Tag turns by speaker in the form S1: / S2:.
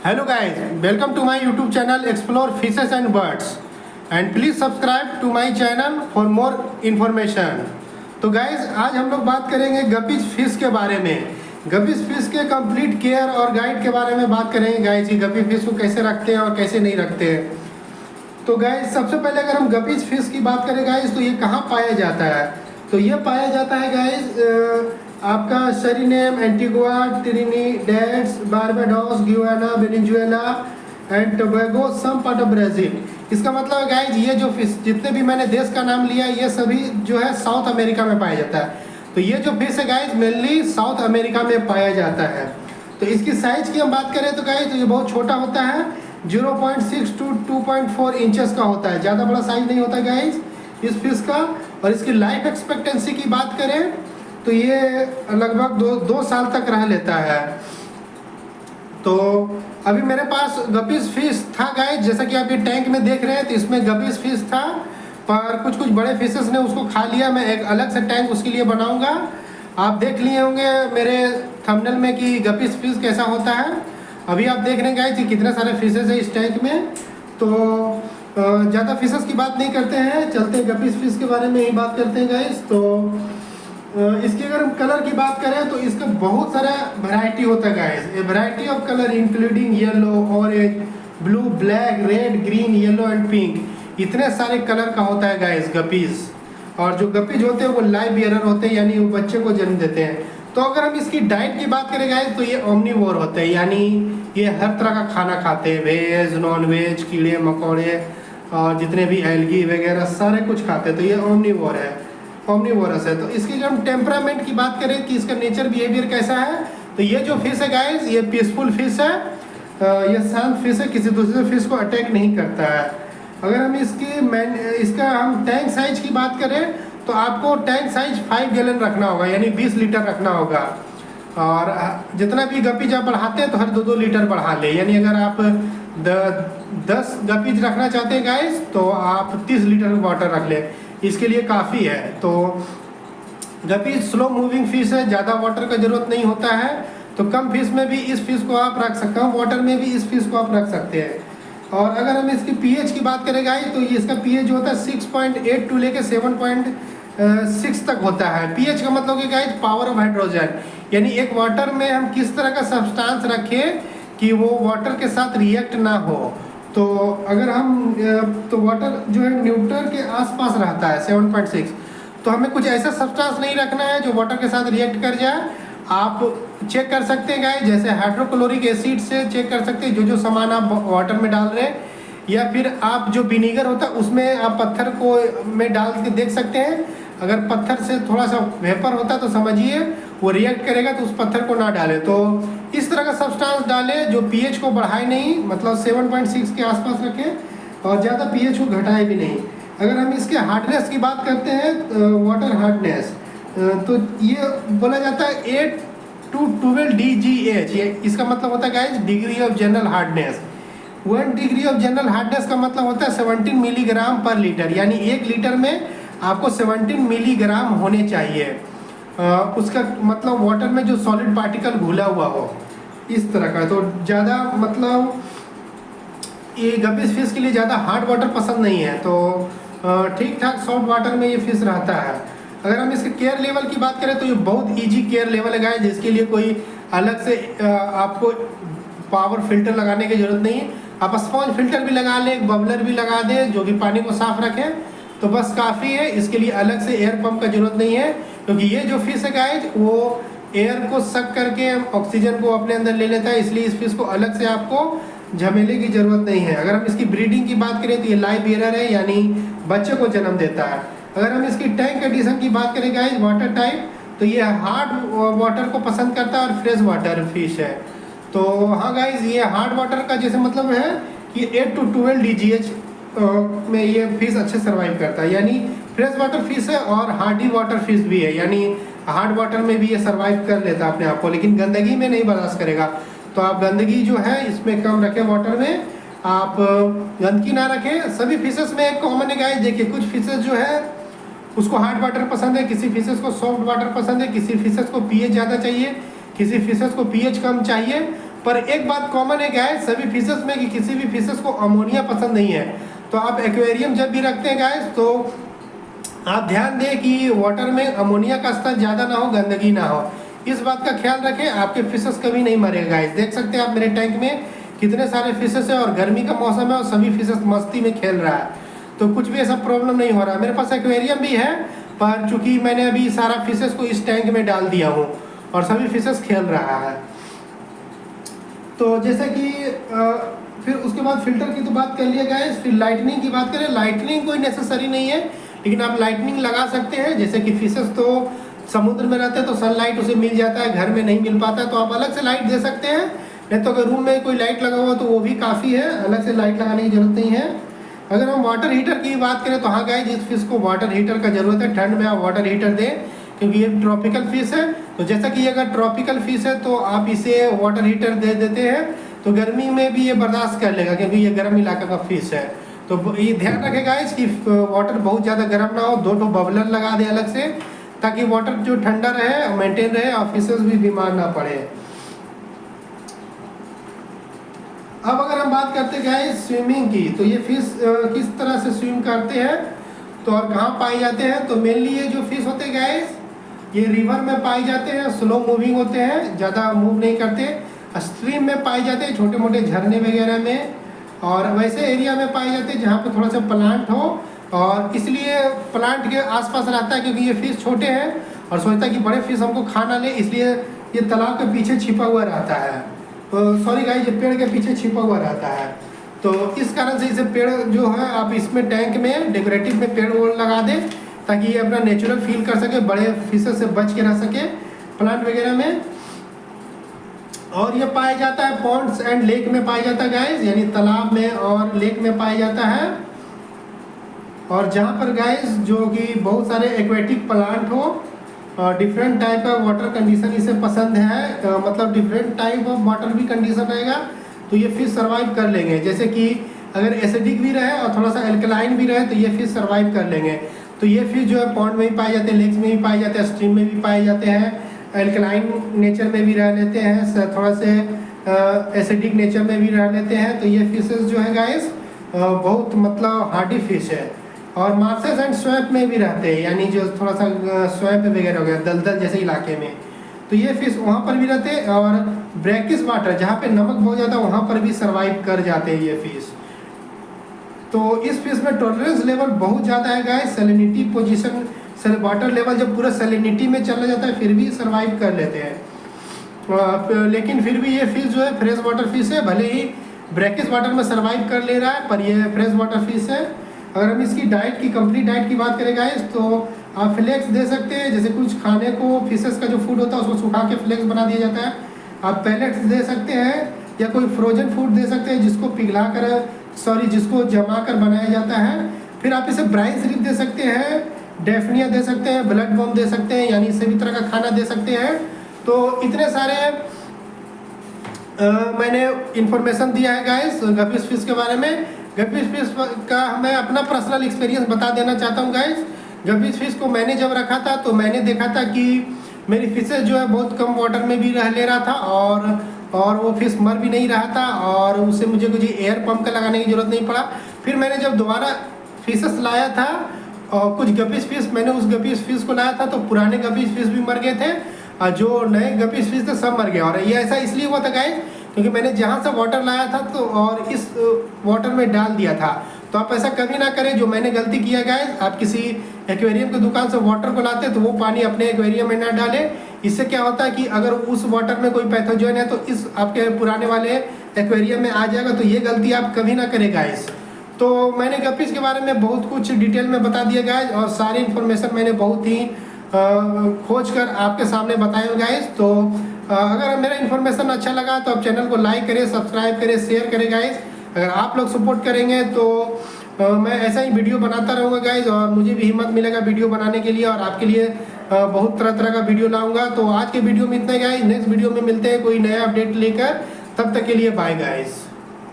S1: Hello guys, welcome to my YouTube channel Explore Fishes and Birds and please subscribe to my channel for more information। तो guys आज हम लोग बात करेंगे गपीज fish के बारे में। गपीज फिश के कंप्लीट केयर और गाइड के बारे में बात करेंगे गाइज कि गपी फिश को कैसे रखते हैं और कैसे नहीं रखते हैं। तो गाइज सबसे पहले अगर हम गपीज फिश की बात करें गाइज तो ये कहाँ पाया जाता है, तो ये पाया जाता है गाइज आपका Suriname, Antigua, Trinidad, Barbados, Guyana, Venezuela and Tobago, some part of Brazil. इसका मतलब है गाइज ये जो फिश जितने भी मैंने देश का नाम लिया ये सभी जो है साउथ अमेरिका में पाया जाता है। तो ये जो फिश है गाइज मेनली साउथ अमेरिका में पाया जाता है। तो इसकी साइज की हम बात करें तो गाइज तो ये बहुत छोटा होता है, 0.6 टू 2.4 इंचेस का होता है, ज़्यादा बड़ा साइज नहीं होता गाइज इस फिश का। और इसकी लाइफ एक्सपेक्टेंसी की बात करें तो ये लगभग दो साल तक रह लेता है। तो अभी मेरे पास गपीज फिश था गाइज, जैसा कि आप ये टैंक में देख रहे हैं तो इसमें गपीज फिश था, पर कुछ बड़े फिशेस ने उसको खा लिया। मैं एक अलग से टैंक उसके लिए बनाऊंगा। आप देख लिए होंगे मेरे थंबनेल में कि गपीज फिश कैसा होता है। अभी आप देख रहे हैं गाइज कि कितने सारे फिशेस हैं इस टैंक में। तो ज़्यादा फिशेस की बात नहीं करते हैं, चलते हैं गपीज फिश के बारे में ही बात करते हैं गाइज। तो इसकी अगर हम कलर की बात करें तो इसका बहुत सारा वैरायटी होता है guys. A variety of colour including yellow, orange, blue, black, red, green, yellow and pink. इतने सारे कलर का होता है गाइस गपीज। और जो गपीज होते हैं वो लाइव बियरर होते हैं, यानी वो बच्चे को जन्म देते हैं। तो अगर हम इसकी डाइट की बात करें गाइस तो ये ओमनीवोर होते हैं, यानी ये हर तरह का खाना खाते हैं, वेज, नॉन वेज, कीड़े मकोड़े और जितने भी एल्गी वगैरह सारे कुछ खाते हैं। तो ये ओमनीवोर है, ओमनीवोरस है। तो इसकी जब हम टेम्परामेंट की बात करें कि इसका नेचर बिहेवियर कैसा है, तो ये जो फिश है गाइस ये पीसफुल फिश है, ये शांत फिश है, किसी दूसरे फिश को अटैक नहीं करता है। अगर हम इसका हम टैंक साइज की बात करें तो आपको टैंक साइज 5 गैलन रखना होगा, यानी 20 लीटर रखना होगा। और जितना भी गपीज आप बढ़ाते हैं तो हर 2-2 लीटर बढ़ा ले, यानी अगर आप 10 गपीज रखना चाहते हैं गाइस तो आप 30 लीटर वाटर रख लें, इसके लिए काफ़ी है। तो गपीज स्लो मूविंग फिश है, ज़्यादा वाटर का ज़रूरत नहीं होता है। तो कम फिश में भी इस फिश को आप रख सकते हैं, वाटर में भी इस फिश को आप रख सकते हैं। और अगर हम इसकी पीएच की बात करें गाइस तो ये इसका पीएच जो होता है 6.8 टू लेके 7.6 तक होता है। पीएच का मतलब कि गाइस पावर ऑफ हाइड्रोजन, यानी एक वाटर में हम किस तरह का सब्सटेंस रखें कि वो वाटर के साथ रिएक्ट ना हो। तो अगर हम तो वाटर जो है न्यूट्रल के आसपास रहता है 7.6, तो हमें कुछ ऐसा सब्सटेंस नहीं रखना है जो वाटर के साथ रिएक्ट कर जाए। आप चेक कर सकते हैं गाइस, जैसे हाइड्रोक्लोरिक एसिड से चेक कर सकते हैं जो सामान आप वाटर में डाल रहे हैं, या फिर आप जो विनीगर होता है उसमें आप पत्थर को में डाल के देख सकते हैं। अगर पत्थर से थोड़ा सा वेपर होता है तो समझिए वो रिएक्ट करेगा, तो उस पत्थर को ना डालें। तो इस तरह का सब्सटेंस डालें जो पीएच को बढ़ाए नहीं, मतलब 7.6 के आसपास रखें और ज़्यादा पीएच को घटाए भी नहीं। अगर हम इसके हार्डनेस की बात करते हैं वाटर हार्डनेस, तो ये बोला जाता है 8 to 12 DGH। ये इसका मतलब होता है guys degree of general hardness. 1 degree of general hardness का मतलब होता है 17 मिलीग्राम पर लीटर, यानी 1 लीटर में आपको 17 मिलीग्राम होने चाहिए। उसका मतलब वाटर में जो सॉलिड पार्टिकल घुला हुआ हो इस तरह का। तो ज़्यादा मतलब ये गपीज फिश के लिए ज़्यादा हार्ड वाटर पसंद नहीं है, तो ठीक ठाक सॉफ्ट वाटर में ये फिश रहता है। अगर हम इसके केयर लेवल की बात करें तो ये बहुत इजी केयर लेवल है, जिसके लिए कोई अलग से आपको पावर फिल्टर लगाने की ज़रूरत नहीं है। आप स्पॉन्ज फिल्टर भी लगा लें, एक बबलर भी लगा दें जो कि पानी को साफ रखें, तो बस काफ़ी है। इसके लिए अलग से एयर पंप का ज़रूरत नहीं है, क्योंकि ये जो फिश है गाइज वो एयर को सक करके ऑक्सीजन को अपने अंदर ले लेता है, इसलिए इस फिश को अलग से आपको झमेले की ज़रूरत नहीं है। अगर हम इसकी ब्रीडिंग की बात करें तो ये लाइव बियरर है, यानी बच्चे को जन्म देता है। अगर हम इसकी टैंक कंडीशन की बात करें गाइज वाटर टाइप, तो ये हार्ड वाटर को पसंद करता है और फ्रेश वाटर फिश है। तो हाँ गाइज ये हार्ड वाटर का जैसे मतलब है कि 8 to 12 DGH में ये फिश अच्छे सर्वाइव करता है, यानी फ्रेश वाटर फिश है और हार्डी वाटर फिश भी है, यानी हार्ड वाटर में भी ये सर्वाइव कर लेता है अपने आप को, लेकिन गंदगी में नहीं बर्दाश्त करेगा। तो आप गंदगी जो है इसमें कम रखें, वाटर में आप गंदगी ना रखें। सभी फिशेस में एक कॉमन है गाइस, देखिए कुछ फिशेस जो है उसको हार्ड वाटर पसंद है, किसी फिशेस को सॉफ्ट वाटर पसंद है, किसी फिशेस को पीएच ज़्यादा चाहिए, किसी फिशेस को पीएच कम चाहिए। पर एक बात कॉमन है गाइस सभी फिशेस में कि किसी भी फिशेस को अमोनिया पसंद नहीं है। तो आप एक्वेरियम जब भी रखते हैं गाइस तो आप ध्यान दें कि वाटर में अमोनिया का स्तर ज़्यादा ना हो, गंदगी ना हो, इस बात का ख्याल रखें। आपके फिशेस कभी नहीं मरेगा गाइस। देख सकते हैं आप मेरे टैंक में कितने सारे फिशेस है और गर्मी का मौसम है और सभी फिशेस मस्ती में खेल रहा है, तो कुछ भी ऐसा प्रॉब्लम नहीं हो रहा। मेरे पास एक्वेरियम भी है पर चूंकि मैंने अभी सारा फिशेस को इस टैंक में डाल दिया हूँ और सभी फिशेस खेल रहा है। तो जैसे कि फिर उसके बाद फिल्टर की तो बात कर लिया गाइस, फिर लाइटनिंग की बात करें। लाइटनिंग कोई नेसेसरी नहीं है, लेकिन आप लाइटनिंग लगा सकते हैं। जैसे कि फिशेस तो समुद्र में रहते हैं तो सनलाइट उसे मिल जाता है, घर में नहीं मिल पाता, तो आप अलग से लाइट दे सकते हैं। नहीं तो अगर रूम में कोई लाइट लगा हुआ तो वो भी काफ़ी है, अलग से लाइट लगाने की जरूरत नहीं है। अगर हम वाटर हीटर की बात करें तो हाँ गाइस, इस फिश को वाटर हीटर का ज़रूरत है। ठंड में आप वाटर हीटर दें क्योंकि ये ट्रॉपिकल फिश है। तो जैसा कि अगर ट्रॉपिकल फिश है तो आप इसे वाटर हीटर दे देते हैं तो गर्मी में भी ये बर्दाश्त कर लेगा क्योंकि ये गर्म इलाका का फिश है। तो ये ध्यान रखें गाइस कि वाटर बहुत ज़्यादा गर्म ना हो। 2 बबलर लगा दें अलग से ताकि वाटर जो ठंडा रहे, मेंटेन रहे और फिशेस भी बीमार ना पड़े। अब अगर हम बात करते हैं गाइस स्विमिंग की, तो ये फिश किस तरह से स्विम करते हैं तो और कहाँ पाए जाते हैं। तो मेनली ये जो फिश होते हैं गाइस ये रिवर में पाए जाते हैं, स्लो मूविंग होते हैं, ज़्यादा मूव नहीं करते। स्ट्रीम में पाए जाते हैं, छोटे मोटे झरने वगैरह में, और वैसे एरिया में पाए जाते हैं जहाँ पे थोड़ा सा प्लांट हो, और इसलिए प्लांट के आसपास रहता है क्योंकि ये फिश छोटे हैं और सोचता है कि बड़े फिश हमको खा ना ले, इसलिए ये तालाब के पीछे छिपा हुआ रहता है। सॉरी गाइस, ये पेड़ के पीछे छिपा हुआ रहता है। तो इस कारण से इसे पेड़ जो है आप इसमें टैंक में डेकोरेटिव में पेड़ वोड़ लगा दें ताकि ये अपना नेचुरल फील कर सके, बड़े फिशेस से बच के रह सके प्लांट वगैरह में। और ये पाया जाता है पॉन्ड्स एंड लेक में पाया जाता है गाइस, यानी तालाब में और लेक में पाया जाता है। और जहाँ पर गाइस जो कि बहुत सारे एक्वेटिक प्लांट हो और डिफरेंट टाइप का वाटर कंडीशन इसे पसंद है, मतलब डिफरेंट टाइप ऑफ वाटर भी कंडीशन रहेगा तो ये फिश सर्वाइव कर लेंगे। जैसे कि अगर एसिडिक भी रहे और थोड़ा सा एल्कलाइन भी रहे तो ये फिश सर्वाइव कर लेंगे। तो ये फिश जो है पॉन्ड में भी पाए जाते हैं, लेक्स में भी पाए जाते हैं, स्ट्रीम में भी पाए जाते हैं, एल्कलाइन नेचर में भी रह लेते हैं, थोड़ा से एसिडिक नेचर में भी रह लेते हैं। तो ये फिशेस जो है गाइस बहुत मतलब हार्डी फिश है। और मार्सेस एंड स्वैप में भी रहते हैं, यानी जो थोड़ा सा स्वैप वगैरह हो गया दलदल जैसे इलाके में, तो ये फिश वहाँ पर भी रहते हैं। और ब्रैकिश वाटर जहाँ पे नमक बहुत ज़्यादा वहाँ पर भी सर्वाइव कर जाते हैं ये फिश। तो इस फिश में टॉलरेंस लेवल बहुत ज़्यादा है guys. Salinity position water level जब पूरा सैलिनिटी में चला जाता है फिर भी सर्वाइव कर लेते हैं। लेकिन फिर भी ये फिश जो है फ्रेश वाटर फिश है, भले ही ब्रैकिश वाटर में सर्वाइव कर ले रहा है पर ये फ्रेश वाटर फिश है। अगर हम इसकी डाइट की कंप्लीट डाइट की बात करें गाइस तो आप फ्लेक्स दे सकते हैं। जैसे कुछ खाने को फिशेस का जो फूड होता है उसको सुखा के फ्लेक्स बना दिया जाता है। आप पैलेट्स दे सकते हैं या कोई फ्रोजन फूड दे सकते हैं जिसको जमा कर बनाया जाता है। फिर आप इसे ब्राइन सिरप दे सकते हैं, डेफनिया दे सकते हैं, ब्लड बॉम दे सकते हैं, यानी सभी तरह का खाना दे सकते हैं। तो इतने सारे मैंने इन्फॉर्मेशन दिया है गाइस गपीज फिश के बारे में। गपीज फिश का मैं अपना पर्सनल एक्सपीरियंस बता देना चाहता हूँ गाइस। गपीज फिश को मैंने जब रखा था तो मैंने देखा था कि मेरी फिशेज जो है बहुत कम वाटर में भी रह ले रहा था और वो फिश मर भी नहीं रहा था और उससे मुझे कुछ एयर पंप का लगाने की ज़रूरत नहीं पड़ा। फिर मैंने जब दोबारा फिशेस लाया था और कुछ गपीज फिश मैंने उस गपीज फिश को लाया था तो पुराने गपीज फिश भी मर गए थे और जो नए गपीज फिश थे सब मर गए। और ये ऐसा इसलिए हुआ था गाइस क्योंकि मैंने जहाँ से वाटर लाया था तो और इस वाटर में डाल दिया था। तो आप ऐसा कभी ना करें जो मैंने गलती किया गाइस। आप किसी एक्वेरियम की दुकान से वाटर को लाते तो वो पानी अपने एक्वेरियम में ना डालें। इससे क्या होता है कि अगर उस वाटर में कोई पैथोजन है तो इस आपके पुराने वाले एक्वेरियम में आ जाएगा। तो ये गलती आप कभी ना करें गाइस। तो मैंने गपीज के बारे में बहुत कुछ डिटेल में बता दिया गाइस और सारी इन्फॉर्मेशन मैंने बहुत ही खोज कर आपके सामने बताया गाइस। तो अगर मेरा इन्फॉर्मेशन अच्छा लगा तो आप चैनल को लाइक करें, सब्सक्राइब करें, शेयर करें गाइस। अगर आप लोग सपोर्ट करेंगे तो मैं ऐसा ही वीडियो बनाता रहूँगा गाइस और मुझे भी हिम्मत मिलेगा वीडियो बनाने के लिए और आपके लिए बहुत तरह तरह का वीडियो लाऊंगा। तो आज के वीडियो में इतना गाइस, नेक्स्ट वीडियो में मिलते हैं कोई नया अपडेट लेकर। तब तक के लिए बाय गाइस।